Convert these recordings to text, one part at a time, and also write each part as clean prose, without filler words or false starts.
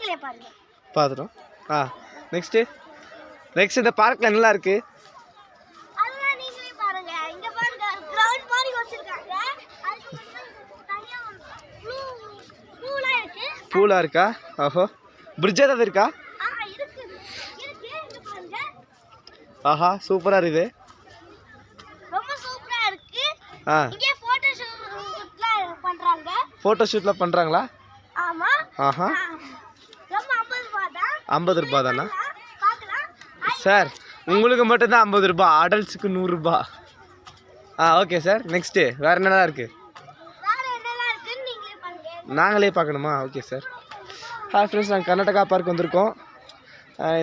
நீங்களே பாருங்க. பார்த்துட்டோம். நெக்ஸ்ட் இந்த பார்க்கில் என்னலாம் இருக்குது? அதெல்லாம் நீங்களே பாருங்க. இங்கே பாருங்க கிரவுண்ட் மாதிரி வச்சுருக்காங்க. பூலாக இருக்கா? ஓஹோ, பிரிட்ஜ் ஏதாவது இருக்கா? ஆஹா, சூப்பராக இருக்குது. ரொம்ப சூப்பராக இருக்கு. இங்கே ஃபோட்டோ ஷூட்லாம் பண்ணுறாங்களா? ஆமாம். ஆஹா, ரொம்ப 50 ரூபா தான். 50 ரூபா தானா சார்? உங்களுக்கு மட்டும்தான் 50 ரூபா, அடல்ட்ஸுக்கு 100 ரூபா. Okay sir. நெக்ஸ்ட்டு வேறு என்னெல்லாம் இருக்குது? நாங்களே பார்க்கணுமா? Okay sir. ஹாய் ஃப்ரெண்ட்ஸ், நாங்கள் கர்நாடகா பார்க் வந்திருக்கோம்.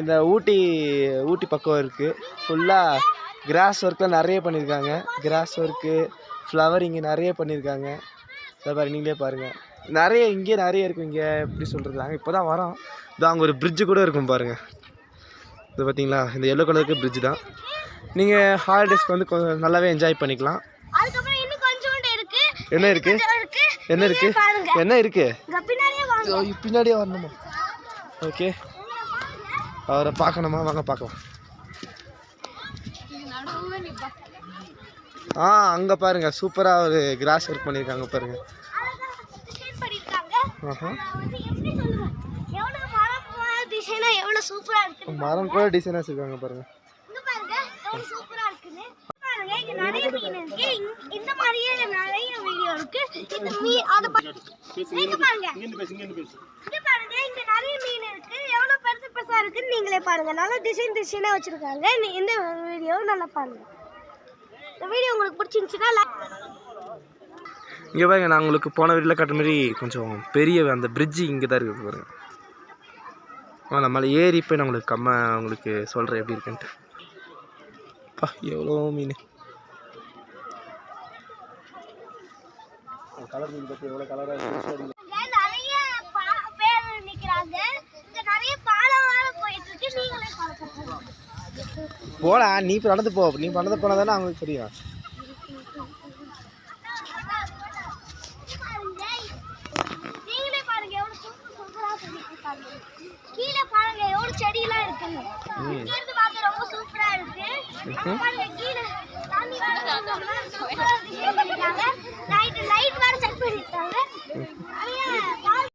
இந்த ஊட்டி பக்கம் இருக்குது. ஃபுல்லாக கிராஸ் ஒர்க்லாம் நிறைய பண்ணியிருக்காங்க. கிராஸ் ஒர்க்கு, ஃப்ளவரிங்கு நிறைய பண்ணியிருக்காங்க. அதை பாரு, நீங்களே பாருங்கள். இங்கே நிறைய இருக்கும். இங்கே எப்படி சொல்கிறது, நாங்கள் இப்போ தான் வரோம். இது அங்கே ஒரு பிரிட்ஜு கூட இருக்கும் பாருங்கள். இது பார்த்தீங்களா, இந்த எல்லோ கலருக்கு பிரிட்ஜு தான். நீங்கள் ஹாலிடேஸ்க்கு வந்து கொஞ்சம் நல்லாவே என்ஜாய் பண்ணிக்கலாம். என்ன இருக்குது? பின்னாடியே வரணுமா? ஓகே, அவரை பார்க்கணுமா? வாங்க பார்க்கலாம். அங்கே பாருங்கள், சூப்பராக ஒரு கிராஸ் ஒர்க் பண்ணியிருக்காங்க பாருங்கள். மரம் கூட டிசைனாக வச்சுருக்காங்க பாருங்கள். இந்த மாதிரியே நிறைய வீடியோ இருக்கு. இந்த பாருங்க, இங்க நிறைய மீன் இருக்கு. எவ்வளவு பெருசா இருக்குன்னு நீங்களே பாருங்க. நல்லா டிசைனா வச்சிருக்காங்க. இந்த வீடியோ நல்லா பாருங்க. இந்த வீடியோ உங்களுக்கு பிடிச்சிருந்துச்சுன்னா இங்கே பாருங்க, நான் உங்களுக்கு போன வீட்டில் காட்டுற மாதிரி கொஞ்சம் பெரிய அந்த பிரிட்ஜு இங்கே தான் இருக்குது பாருங்க. நம்மளால் ஏறி போய் நான் உங்களுக்கு சொல்கிறேன் எப்படி இருக்குன்ட்டு. எவ்வளோ மீன். கலர் மீன் பற்றி எவ்வளோ கலராக இருக்குது. போடா, நீ இப்போ நடந்து போ. நீ நடந்து போனால் தானே அவங்களுக்கு தெரியும். கீழே பாருங்க எவ்வளவு செடியெல்லாம் இருக்குங்க. இங்க இருந்து பார்க்க ரொம்ப சூப்பரா இருக்கு. பாருங்க கீழே தண்ணி வர சூப்பரா இருக்கு.